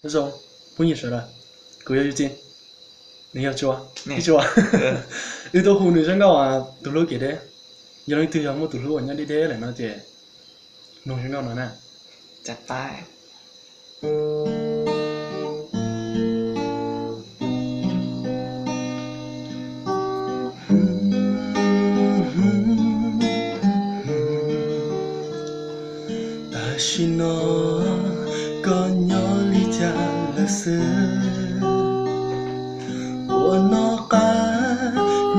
那种不认识了，狗要有劲，你要做啊，Nè. 你做啊，你到湖女生高啊，读书给的，有人对象我读书人家的的来那姐，弄生高那呢， จัดไป ta xin nó con nhỏ li cha là xưa, của nó cá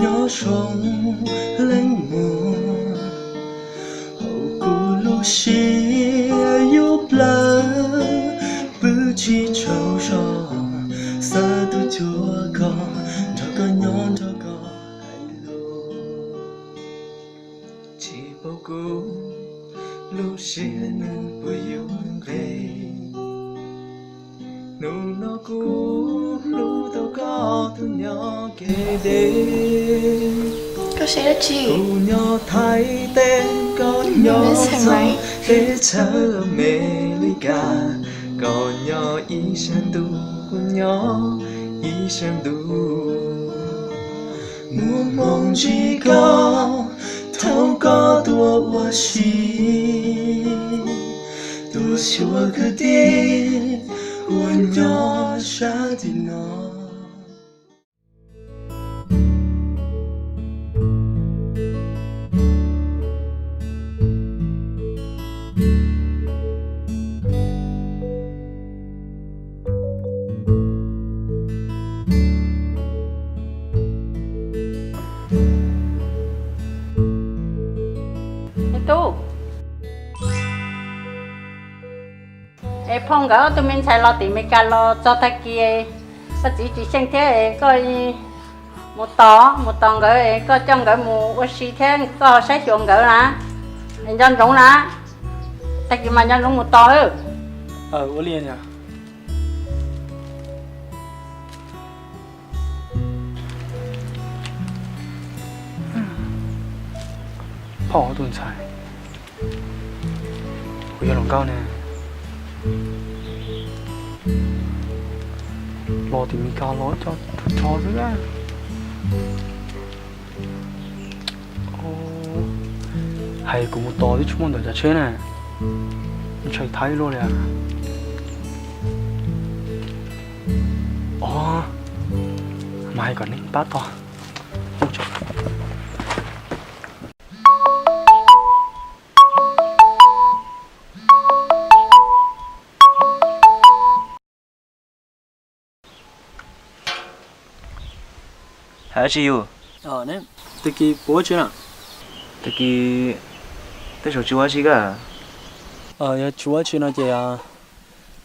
nhỏ sông lên mùa, hậu cụ lu xí giúp lỡ, bự chi trâu trò, xa tu chúa con, cho con nhỏ cho con hay lo. chỉ bao cú lúc xưa nữ bùi yêu về nụ nó cú lúc tao có thu nhỏ kề đêm Có xe đó chị. thu nhỏ thay tên con nhỏ Xe máy. để chờ mẹ đi cả con nhỏ ý sang tu con nhỏ ý sang tu muốn mong chỉ có thâu có tua hoa xí tua xua cứ đi uốn nhỏ xa thì nó. Tu e phong gỡ tụi mình xài lo tìm mấy cái lo cho ta kia sao chỉ xem thế coi một tỏ gỡ có trong gỡ một oxy thế có sai chuồng gỡ nè nhân rộng nè ta kia mà nhân rộng một tỏ ư 我练呀。พ่อตุนใส่กูอยากลองก้าวเนี่ยรอที่มีการร้อนจอดชอซะแล้วโอ้ให้กูมาต่อที่ชั่วโมงเดียวจะเช่นน่ะมันใช้ไทยรู้เลยอ่ะอ๋อมาให้ก่อนนี่ป้าต่อโอ้จบ hả chị yêu nè, từ khi bố chưa nào? từ khi tới chỗ chúa chị cả Ya chúa chưa nào chị à?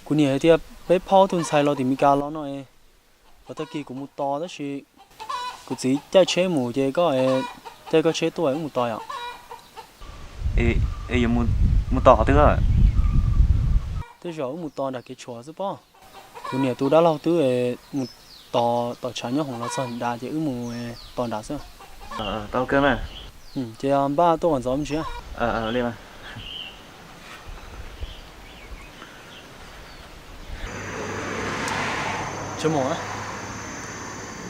Cô nhớ thì bé Paul tuần sai lo thì mi cá lo nói, và từ khi cũng một to đó chị, cô chỉ chơi chế mù chị có chế tuổi cũng một to à? ê giờ muốn tỏ tức à Tới giờ một to là cái chúa chứ bao? Cô nhớ tôi đã lâu tới một to trái nhau hồng là sơn đa chị mù to đá sao? tao cơ mà Chị ba tôi còn giống chưa? lên mà Chưa mỏ á?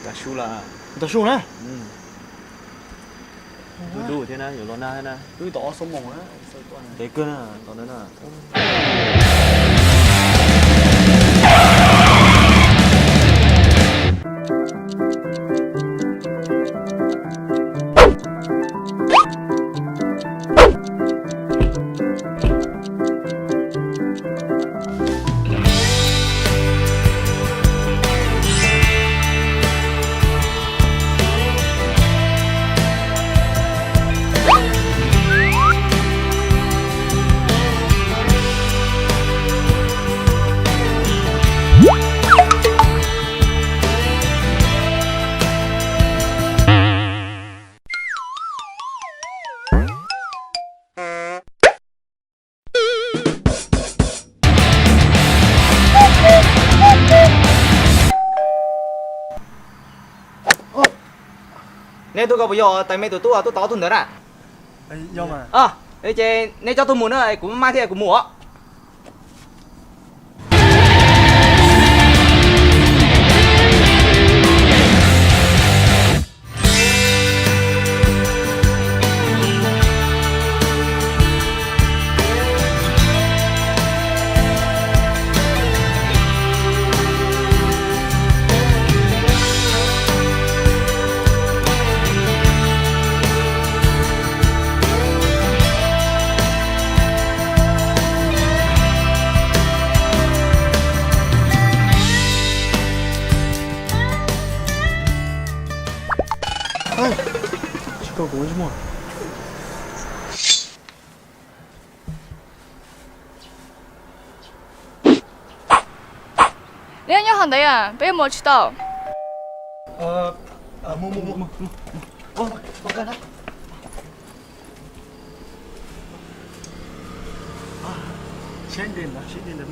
cả su là Tao xuống nè. đủ thế nào hiểu lo na thế nào Tôi tỏ sống mỏ á. thế cơ à tao nói là nên tôi có bây giờ tại mấy tụi tôi tỏ tôi nữa à Do mà. để chơi nên cho tôi muốn nữa cũng mai thế cũng mua 去搞工去嘛。你要行的呀，不要莫迟到。么，我看他。先点的么。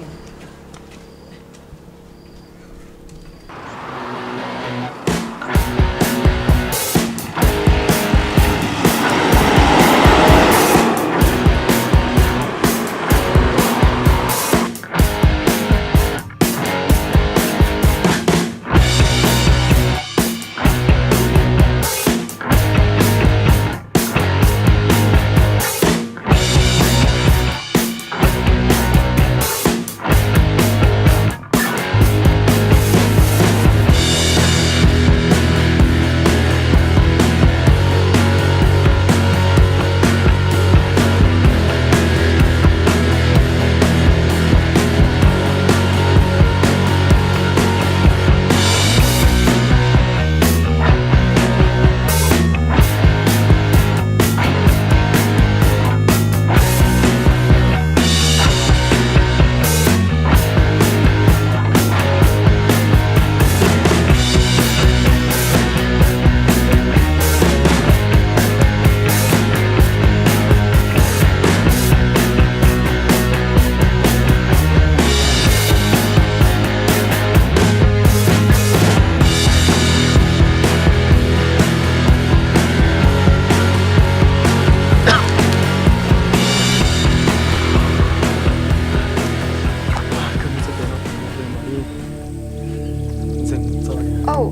哦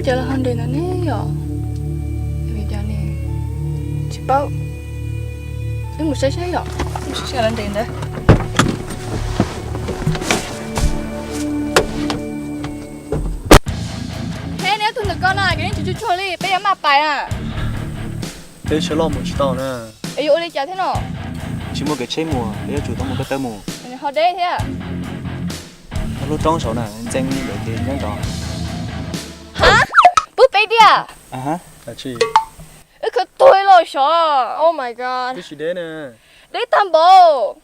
，giờ là hành đến nè giờ. Bây giờ nè, chị bảo, em một xe giờ, một xe lên tiền đấy. Thế nếu tôi được con này, cái chú cho đi, bây giờ mà bài à. Thế chơi lo một chút tao nè. Ê, ô đi chả thế nào? Chỉ một cái chế mùa, để chủ tao một cái tơ mùa. Họ đây thế à? Lúc trong số này, anh để thì nhắn đó. Hả? Bút bê đi à? À hả? Là chị. Cái tôi lo sợ. Oh my god. Cái gì đấy nè. Để tam bộ.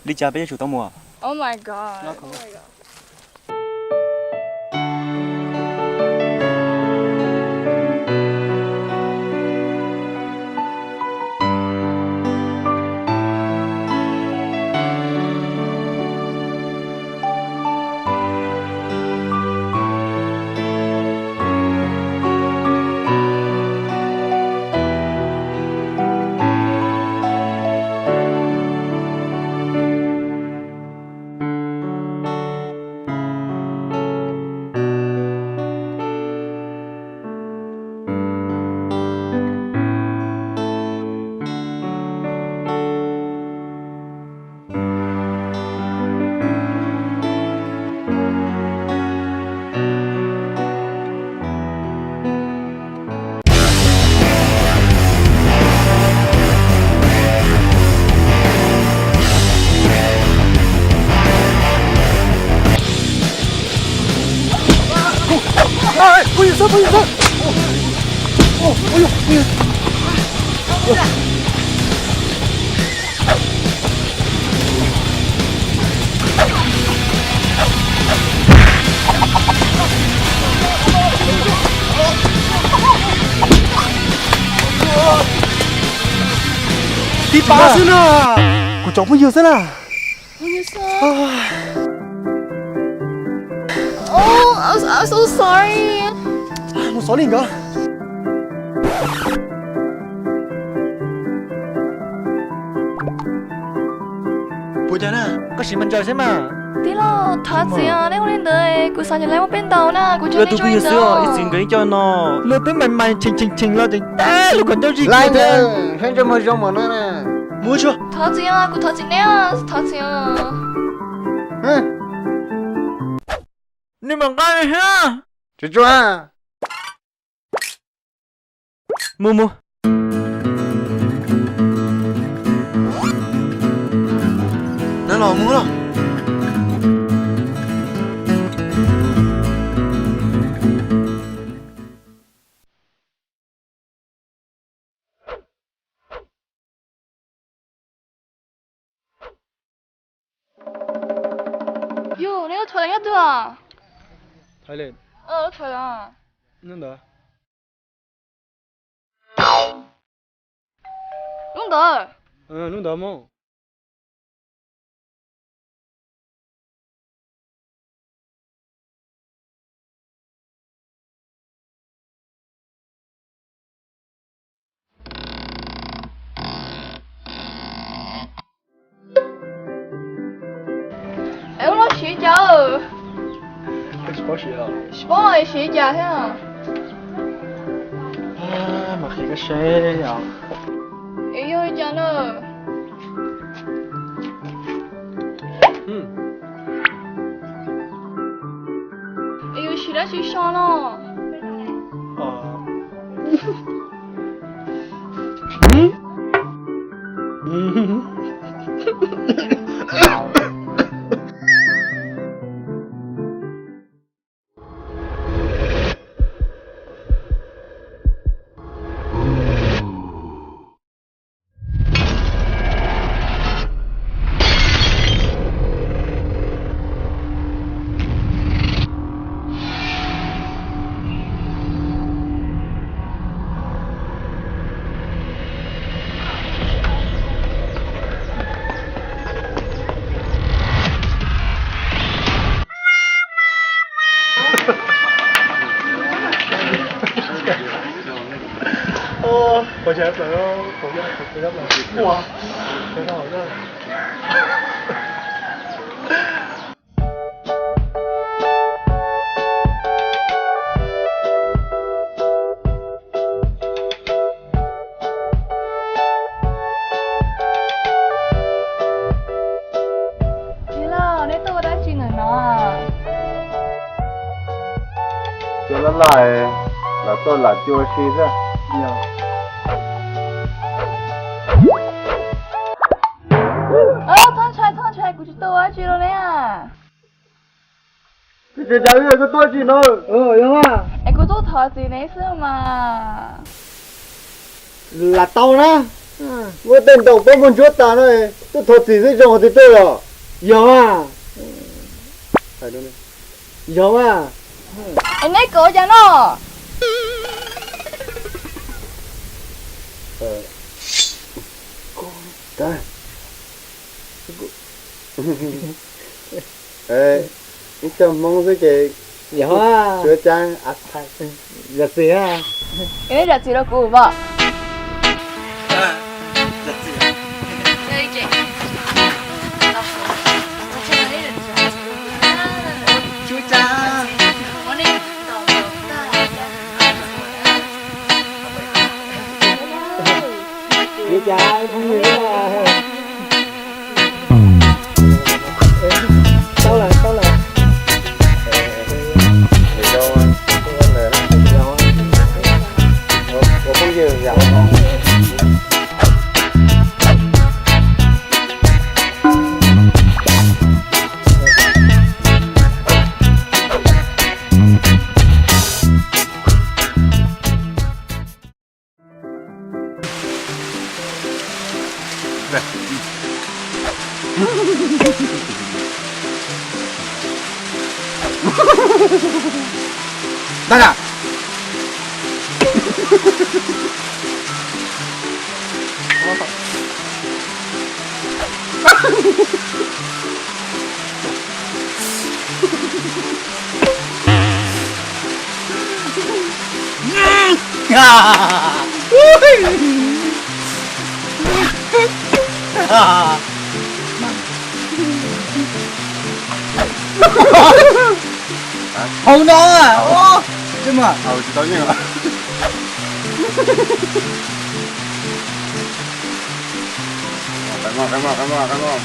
Đi cha bây giờ chủ tao mùa. Oh my god. Nó không. Oh my god.不许说！哦，哎呦，第八声了，我找不有声了。Oh, I'm so sorry. 我少你个。不讲了，个西门叫什么？ Tí lo, thật gì à, nếu lên đời, cô sao nhận lấy một bên đầu nè, cô Lơ chưa tụi cho bây anh giờ đâu. ít xin cái cho nó. Lơ tới mày chỉnh lo thì ta lúc còn đâu gì lại nè, xem cho mà giống mà nó nè. Mua chưa? Thật gì à, cô thật gì nè, thật gì à. Nhưng mà cái ha. Chú chú à. Mua. Nó lò mua rồi. 等一等啊。台嘞，出来啊。弄的。弄的。弄的么？哎，我睡觉。是跑鞋了。是帮我睡觉呀。啊，嘛是个谁呀？哎呦，讲了。哎呦，睡了睡上了。啊。哦，我前朋友回家买哇，非常好看。你了，你到底几人啊？cho nó lại là tôi là chưa suy ra nhiều thon chạy, của chị tôi chị đâu nè à? cái cháu này có tôi gì đâu đúng không Em của tôi thở gì nấy xưa mà. là tao đó với tên đầu có một chút ta này tôi thật gì với chồng thì tôi rồi hiểu à phải đúng không hiểu à Em lấy cổ cho nó. Đây. Ê, cho mong với chị Hiểu à. sửa trang ắt thay giật gì à Em lấy giật gì đâu cụ vợ. Giật gì? Đây chị. Chú cha. chị cha không nghĩ là sao lại thì đâu anh này đâu có không gì dạ 나가. Không đó à? Ô, chứ mà. Chỉ tao như là cảm ơn.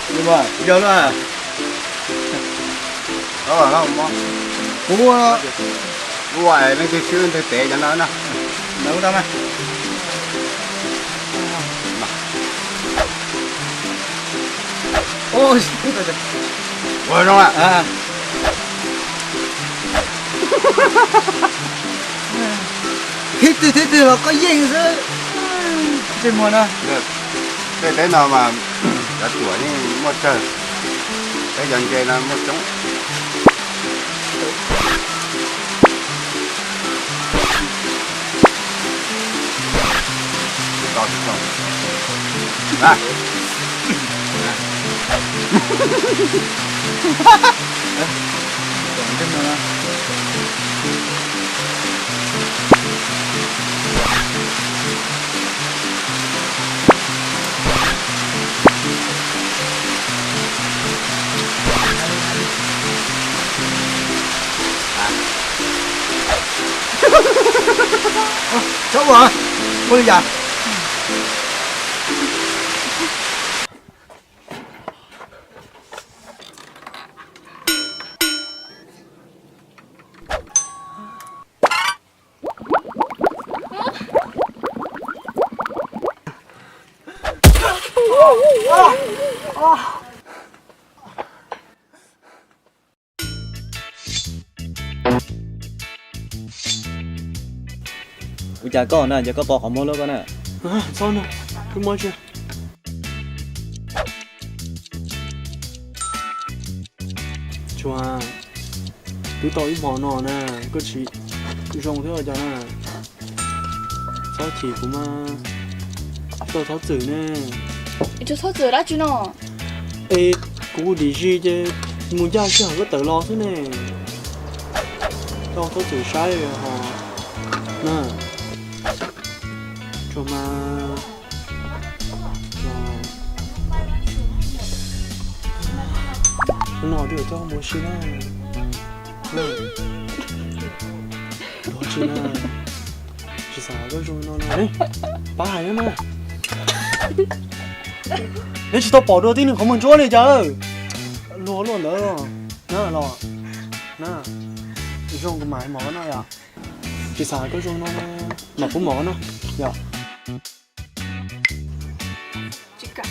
Nhưng mà giờ là đó là không mong mua ngoài nó cái xương thì tệ cho nó nè nấu tao này. Ôi, rồi đúng ạ à. Thế từ mà có gì nữa. 这么呢？cái nào mà đã tuổi như một trời cái dần kia là một giống à这么呢？找我的家。Ủa chả con nè, chả có bỏ khỏi mua luôn con nè. Sao nè, cứ mua chưa? Chua, cứ tao ít mỏ nọ nè, cứ chỉ cứ rong thế ở cho nè. Sao chỉ cũng mà tao tháo chữ nè. Chú thốt rửa đã chú nó. Ê, cũng đi gì chứ, muốn ra chứ không có tự lo thế nè. Tao tháo chữ sai rồi hả? Nè. Cho mà nó được cho một xí này đó chỉ là chỉ sao cái rồi nó này ba hải nữa mà nếu chỉ tao bỏ đồ thì không muốn cho này chứ lo luôn đó nè lo nè dùng cái máy mỏ này à chỉ sao cái rồi nó mà cũng mỏ nó dạ Chị cả.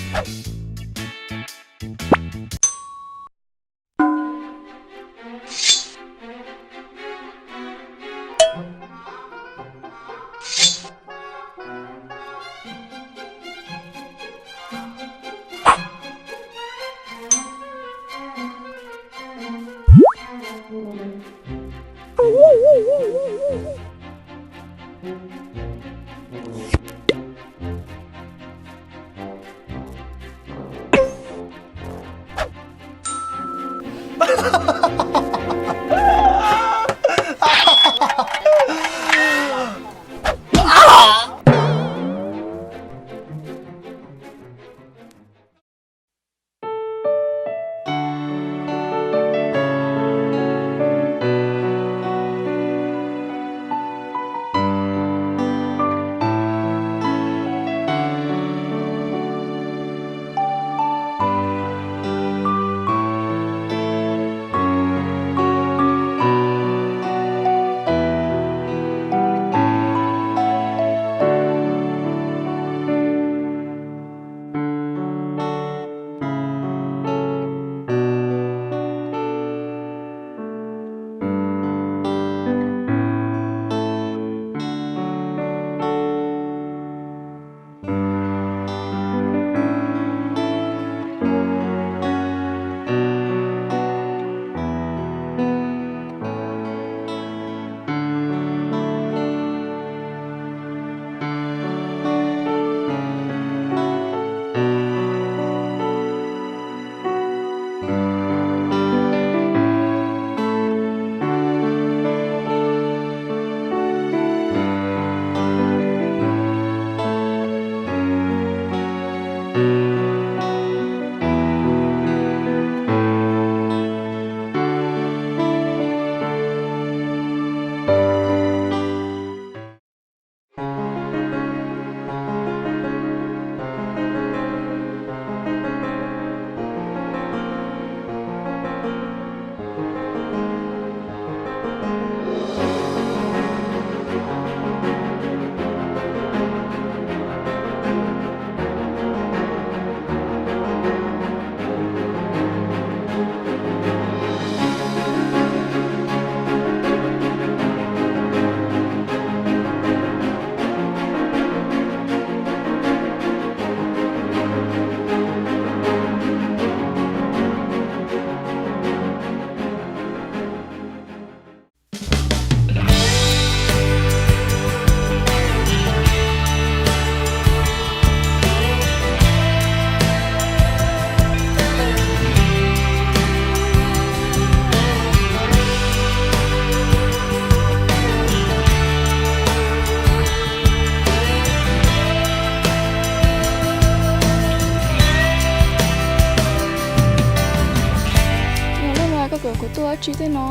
chỉ thế nó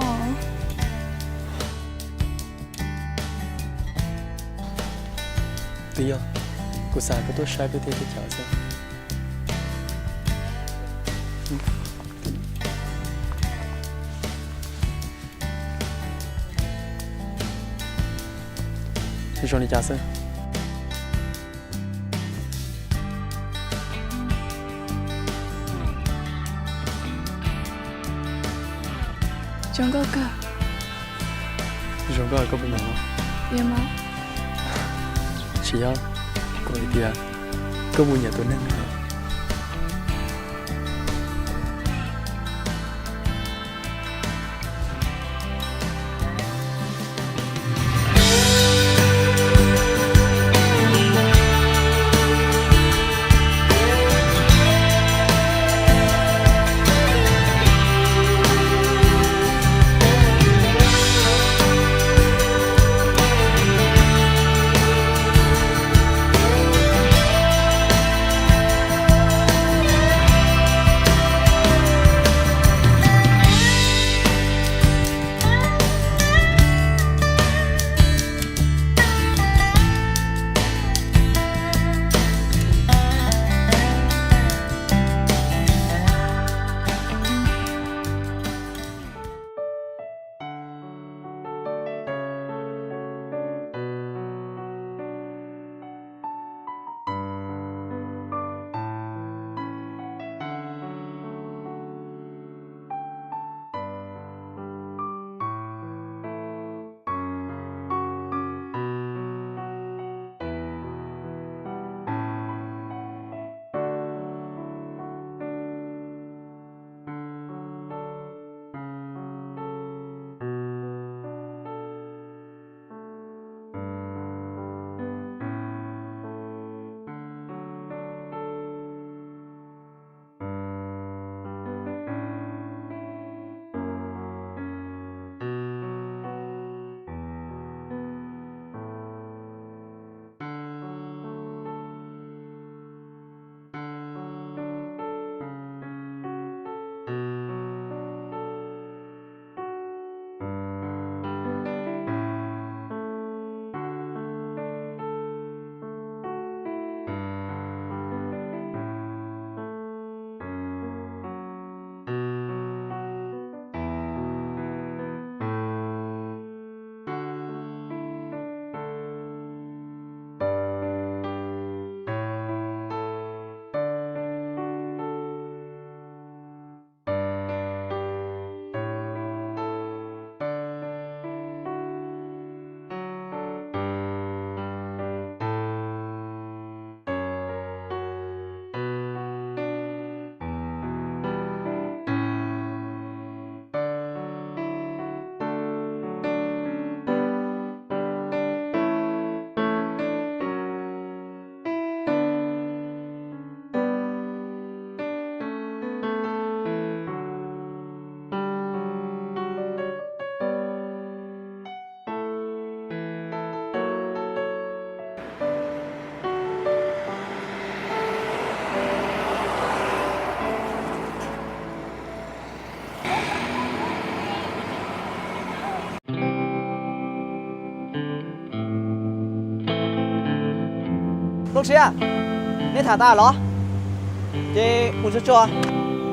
Tí à, cô xài có tốt sai với thế cái chảo sao? Thì cho đi chả sao? chẳng có cả Rồi có bên nào? vậy mà Chỉ à, cô ấy thì à, có mua nhà tôi nên hả? Lúc xí à, nên thả ta đó. Chị muốn cho cho.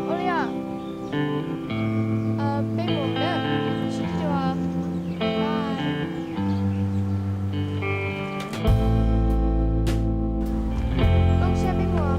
Ôi à bên một đó xin cho bye ông xe bên một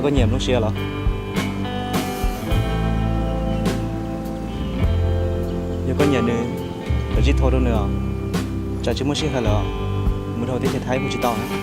có nhầm lúc xưa là giờ có nhà nữa ở chỉ thôi đâu nữa chả chỉ muốn xí hay là muốn thôi thì thấy muốn chỉ tao nữa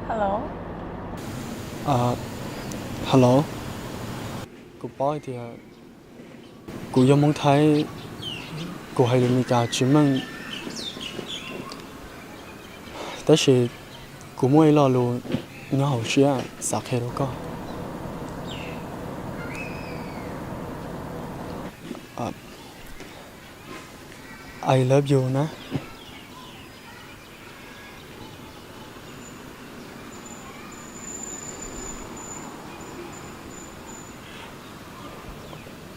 Hello. Hello. Cô boy thì cô giống muốn thấy cô hay được cả chuyện mìnhแต่是cô muốn lo luôn nó hậu chuyện sạc hết đâu có I love youนะ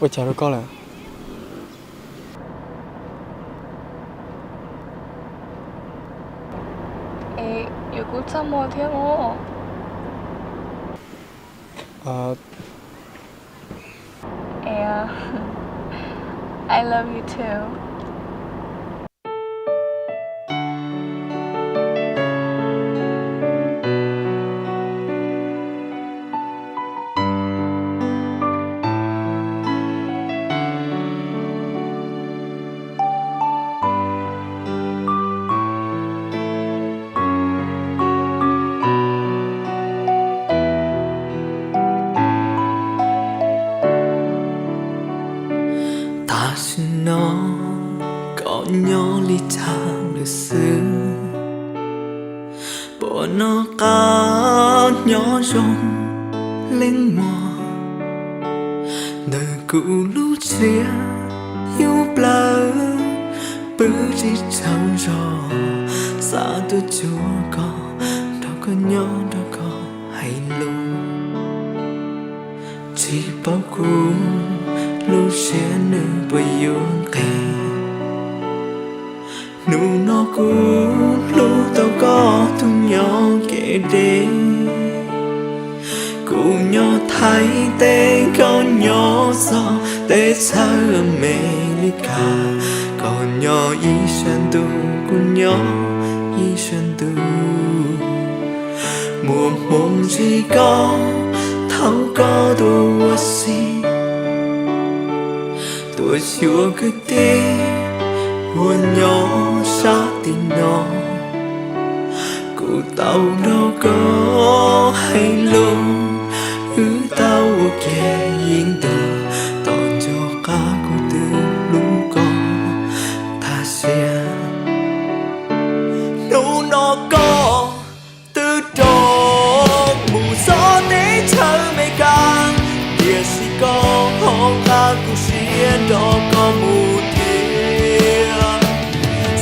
我假如够了。Ê, yêu cú sao mò thế ngô? Yeah. I love you too. Nó có nhỏ ly thang lịch sử bộ nó có nhỏ rong lên mò đời cũ lúc chia yêu blur bứ chỉ chẳng rõ xa tôi chúa có đâu có nhỏ đâu có hay luôn chỉ bao cũ lúc sẽ nữ bây giờ kề nụ nó cũ lúc tao có thu nhỏ kể đến cụ nhỏ thấy tên con nhỏ gió để xa America còn nhỏ y sơn tu cụ nhỏ y sơn tu mùa mộng chỉ có thấu có đồ gì tôi chưa cứ thế buồn nhỏ xa tình nó cụ tao đâu có hay luôn cứ tao kể yên từ toàn cho cả cụ từ lúc có ta sẽ đâu nó có từ tròn mù gió để chờ mây ca địa chỉ có hong ca cụ đó có mù thiê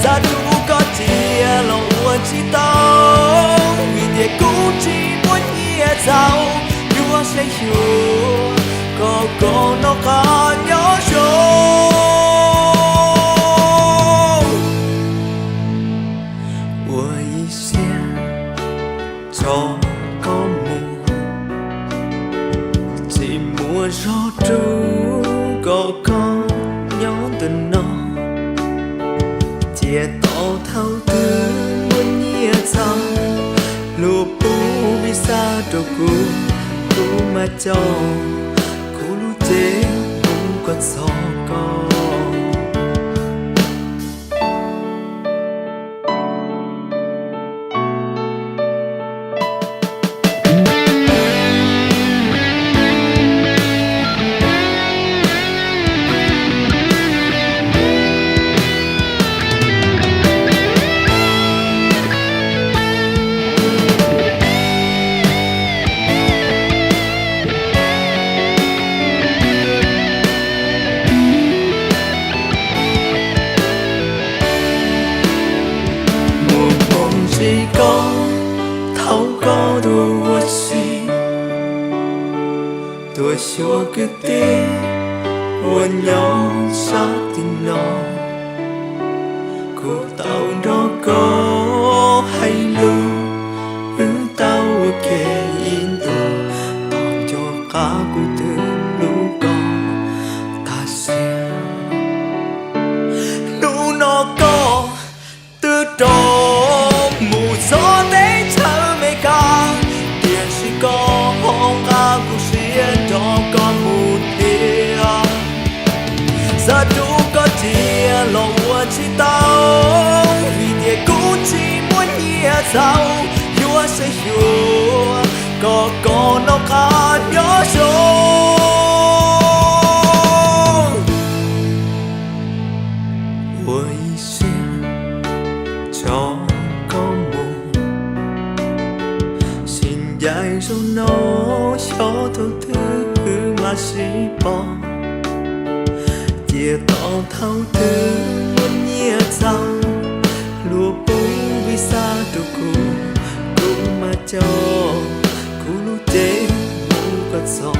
ra đủ có chia lòng uốn chỉ tao vì thế cũng chỉ muốn nhẹ giàu yêu sẽ hiểu có nó có nhỏ rồi ôi xe cho có mù chỉ mua gió trú có nhỏ tình nó chia to thâu tư muốn nhẹ sao lùa bù bị xa đồ cũ mà cho cũ lu chế cũng còn gió có chúa cứ tê buồn nhau sao tình nó cô tao đó có hay lưu tao kể in tù toàn cho cả cô từ lúc con ta sẽ nu nó có từ trong mù gió để chờ mê ca tiền chỉ có hông ca cô sẽ cho con một thế giờ đủ có chia lòng chỉ tao vì tiền cũng chỉ muốn nhẹ giàu chúa sẽ hiểu có nó cả nhớ rồi ôi xin cho con mù xin dạy cho nó cho thấu thứ mà sĩ bỏ chia tỏ thấu thứ muốn nhẹ giàu lúa bông vì xa đâu cô mà cho cú lú chế mũ có gió